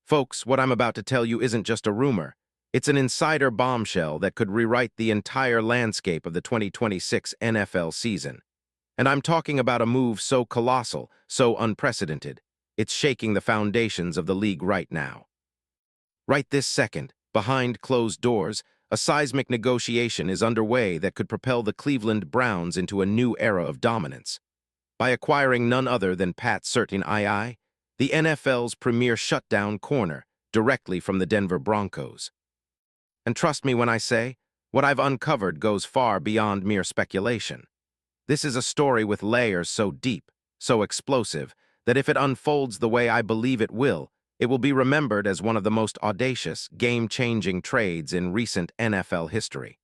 Folks, what I'm about to tell you isn't just a rumor. It's an insider bombshell that could rewrite the entire landscape of the 2026 NFL season. And I'm talking about a move so colossal, so unprecedented. It's shaking the foundations of the league right now. Right this second, behind closed doors, a seismic negotiation is underway that could propel the Cleveland Browns into a new era of dominance. By acquiring none other than Pat Surtain, the NFL's premier shutdown corner, directly from the Denver Broncos. And trust me when I say, what I've uncovered goes far beyond mere speculation. This is a story with layers so deep, so explosive, that if it unfolds the way I believe it will be remembered as one of the most audacious, game-changing trades in recent NFL history.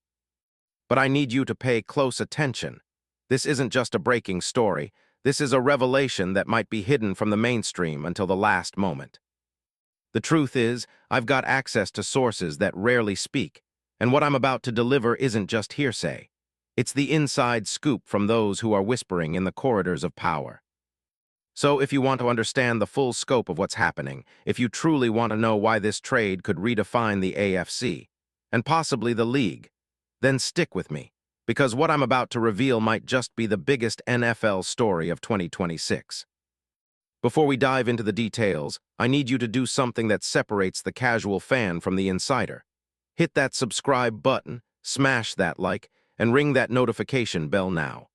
But I need you to pay close attention. This isn't just a breaking story. This is a revelation that might be hidden from the mainstream until the last moment. The truth is, I've got access to sources that rarely speak, and what I'm about to deliver isn't just hearsay. It's the inside scoop from those who are whispering in the corridors of power. So if you want to understand the full scope of what's happening, if you truly want to know why this trade could redefine the AFC, and possibly the league, then stick with me, because what I'm about to reveal might just be the biggest NFL story of 2026. Before we dive into the details, I need you to do something that separates the casual fan from the insider. Hit that subscribe button, smash that like, and ring that notification bell now.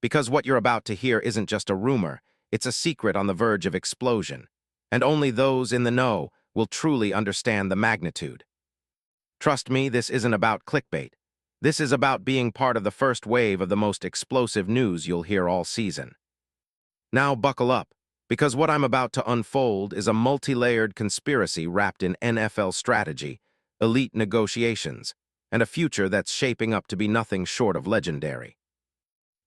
Because what you're about to hear isn't just a rumor, it's a secret on the verge of explosion, and only those in the know will truly understand the magnitude. Trust me, this isn't about clickbait. This is about being part of the first wave of the most explosive news you'll hear all season. Now buckle up, because what I'm about to unfold is a multi-layered conspiracy wrapped in NFL strategy, elite negotiations, and a future that's shaping up to be nothing short of legendary.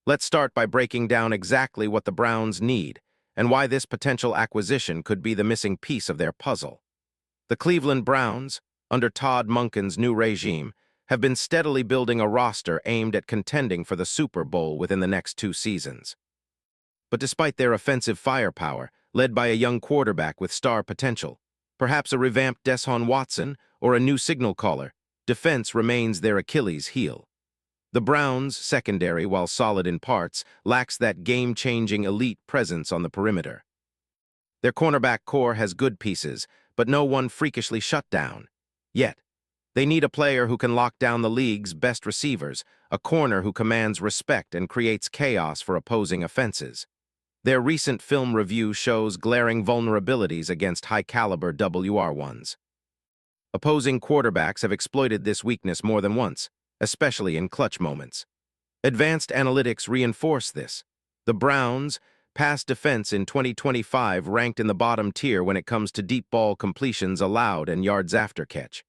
Let's start by breaking down exactly what the Browns need and why this potential acquisition could be the missing piece of their puzzle. The Cleveland Browns, under Todd Monken's new regime, have been steadily building a roster aimed at contending for the Super Bowl within the next 2 seasons. But despite their offensive firepower, led by a young quarterback with star potential, perhaps a revamped Deshaun Watson or a new signal caller, defense remains their Achilles heel. The Browns' secondary, while solid in parts, lacks that game-changing elite presence on the perimeter. Their cornerback core has good pieces, but no one freakishly shut down. Yet, they need a player who can lock down the league's best receivers, a corner who commands respect and creates chaos for opposing offenses. Their recent film review shows glaring vulnerabilities against high-caliber WR1s. Opposing quarterbacks have exploited this weakness more than once, especially in clutch moments. Advanced analytics reinforce this. The Browns' pass defense in 2025 ranked in the bottom tier when it comes to deep ball completions allowed and yards after catch.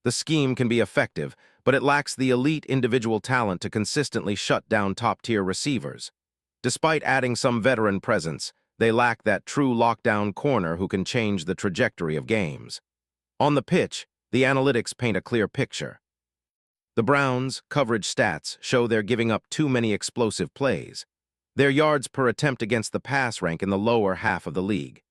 The scheme can be effective, but it lacks the elite individual talent to consistently shut down top-tier receivers. Despite adding some veteran presence, they lack that true lockdown corner who can change the trajectory of games. On the pitch, the analytics paint a clear picture. The Browns' coverage stats show they're giving up too many explosive plays. Their yards per attempt against the pass rank in the lower half of the league.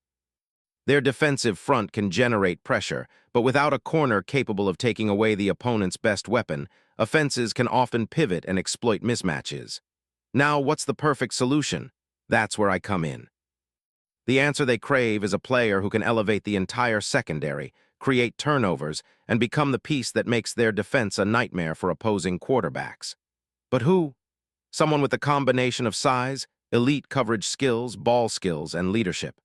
Their defensive front can generate pressure, but without a corner capable of taking away the opponent's best weapon, offenses can often pivot and exploit mismatches. Now, what's the perfect solution? That's where I come in. The answer they crave is a player who can elevate the entire secondary, create turnovers, and become the piece that makes their defense a nightmare for opposing quarterbacks. But who? Someone with a combination of size, elite coverage skills, ball skills, and leadership.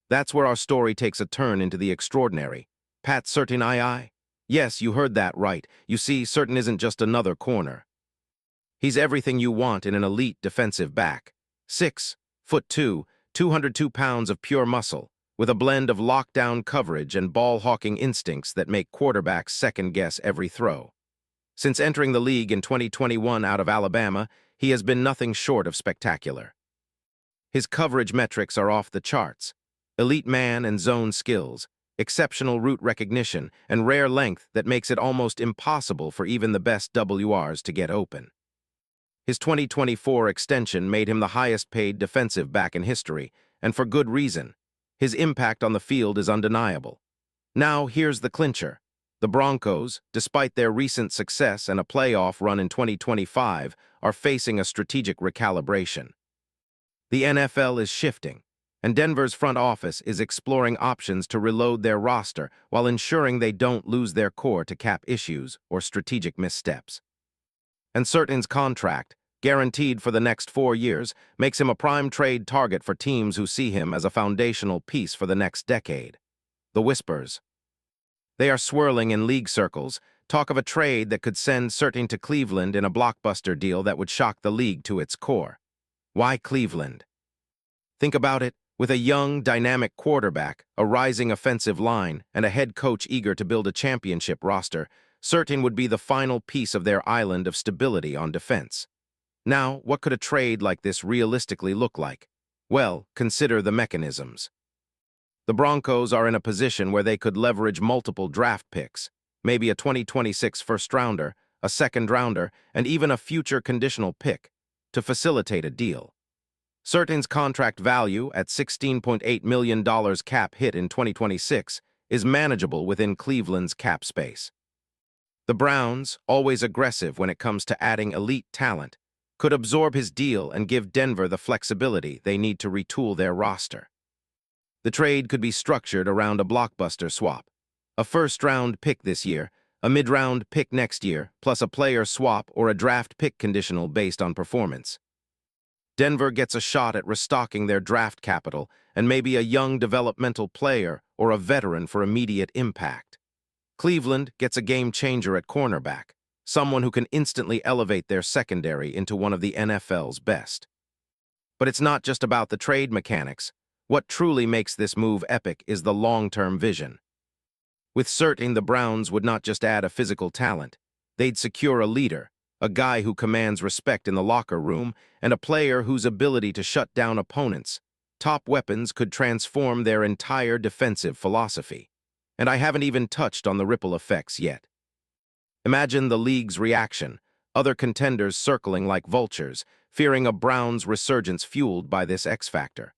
That's where our story takes a turn into the extraordinary. Pat Surtain. Yes, you heard that right. You see, Surtain isn't just another corner. He's everything you want in an elite defensive back. 6'2", 202 pounds of pure muscle, with a blend of lockdown coverage and ball-hawking instincts that make quarterbacks second-guess every throw. Since entering the league in 2021 out of Alabama, he has been nothing short of spectacular. His coverage metrics are off the charts. Elite man and zone skills, exceptional route recognition, and rare length that makes it almost impossible for even the best WRs to get open. His 2024 extension made him the highest-paid defensive back in history, and for good reason. his impact on the field is undeniable. Now, here's the clincher. The Broncos, despite their recent success and a playoff run in 2025, are facing a strategic recalibration. The NFL is shifting, and Denver's front office is exploring options to reload their roster while ensuring they don't lose their core to cap issues or strategic missteps. And Surtain's contract, guaranteed for the next 4 years, makes him a prime trade target for teams who see him as a foundational piece for the next decade. The whispers. They are swirling in league circles, talk of a trade that could send Surtain to Cleveland in a blockbuster deal that would shock the league to its core. Why Cleveland? Think about it. With a young, dynamic quarterback, a rising offensive line, and a head coach eager to build a championship roster, Surtain would be the final piece of their island of stability on defense. Now, what could a trade like this realistically look like? Well, consider the mechanisms. The Broncos are in a position where they could leverage multiple draft picks, maybe a 2026 first-rounder, a second-rounder, and even a future conditional pick, to facilitate a deal. Surtain's contract value at $16.8 million cap hit in 2026 is manageable within Cleveland's cap space. The Browns, always aggressive when it comes to adding elite talent, could absorb his deal and give Denver the flexibility they need to retool their roster. The trade could be structured around a blockbuster swap. A first-round pick this year, a mid-round pick next year, plus a player swap or a draft pick conditional based on performance. Denver gets a shot at restocking their draft capital and maybe a young developmental player or a veteran for immediate impact. Cleveland gets a game-changer at cornerback, someone who can instantly elevate their secondary into one of the NFL's best. But it's not just about the trade mechanics. What truly makes this move epic is the long-term vision. With Surtain, the Browns would not just add a physical talent. They'd secure a leader, a guy who commands respect in the locker room, and a player whose ability to shut down opponents. Top weapons could transform their entire defensive philosophy. And I haven't even touched on the ripple effects yet. Imagine the league's reaction, other contenders circling like vultures, fearing a Browns resurgence fueled by this X-factor.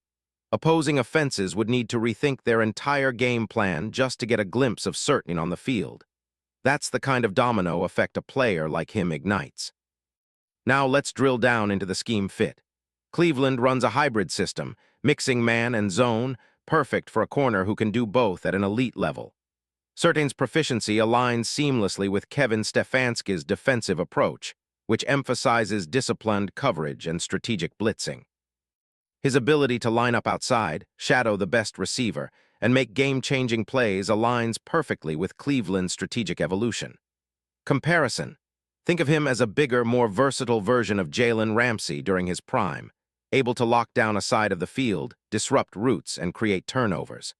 Opposing offenses would need to rethink their entire game plan just to get a glimpse of Surtain on the field. That's the kind of domino effect a player like him ignites. Now let's drill down into the scheme fit. Cleveland runs a hybrid system, mixing man and zone, perfect for a corner who can do both at an elite level. Surtain's proficiency aligns seamlessly with Kevin Stefanski's defensive approach, which emphasizes disciplined coverage and strategic blitzing. His ability to line up outside, shadow the best receiver, and make game-changing plays aligns perfectly with Cleveland's strategic evolution. Comparison. Think of him as a bigger, more versatile version of Jalen Ramsey during his prime, able to lock down a side of the field, disrupt routes, and create turnovers.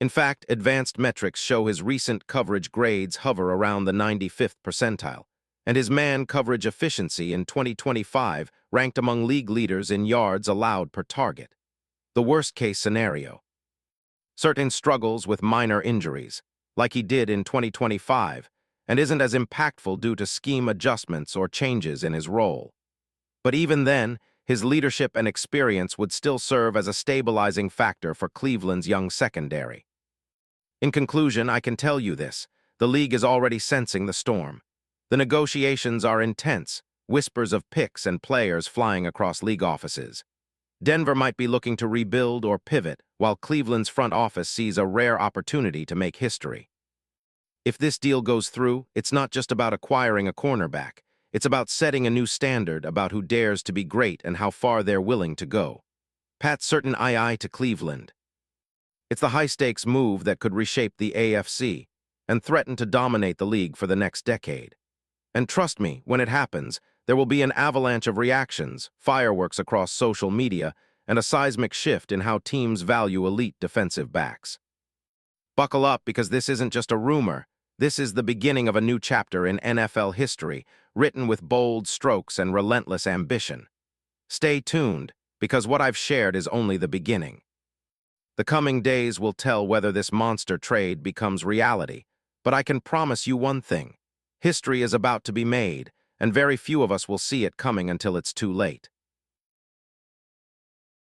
In fact, advanced metrics show his recent coverage grades hover around the 95th percentile, and his man coverage efficiency in 2025 ranked among league leaders in yards allowed per target. The worst-case scenario. Surtain struggles with minor injuries, like he did in 2025, and isn't as impactful due to scheme adjustments or changes in his role. But even then, his leadership and experience would still serve as a stabilizing factor for Cleveland's young secondary. In conclusion, I can tell you this: the league is already sensing the storm. The negotiations are intense, whispers of picks and players flying across league offices. Denver might be looking to rebuild or pivot, while Cleveland's front office sees a rare opportunity to make history. If this deal goes through, it's not just about acquiring a cornerback. It's about setting a new standard about who dares to be great and how far they're willing to go. Pat Surtain II to Cleveland. It's the high-stakes move that could reshape the AFC and threaten to dominate the league for the next decade. And trust me, when it happens, there will be an avalanche of reactions, fireworks across social media, and a seismic shift in how teams value elite defensive backs. Buckle up, because this isn't just a rumor. This is the beginning of a new chapter in NFL history, written with bold strokes and relentless ambition. Stay tuned, because what I've shared is only the beginning. The coming days will tell whether this monster trade becomes reality, but I can promise you one thing. History is about to be made, and very few of us will see it coming until it's too late.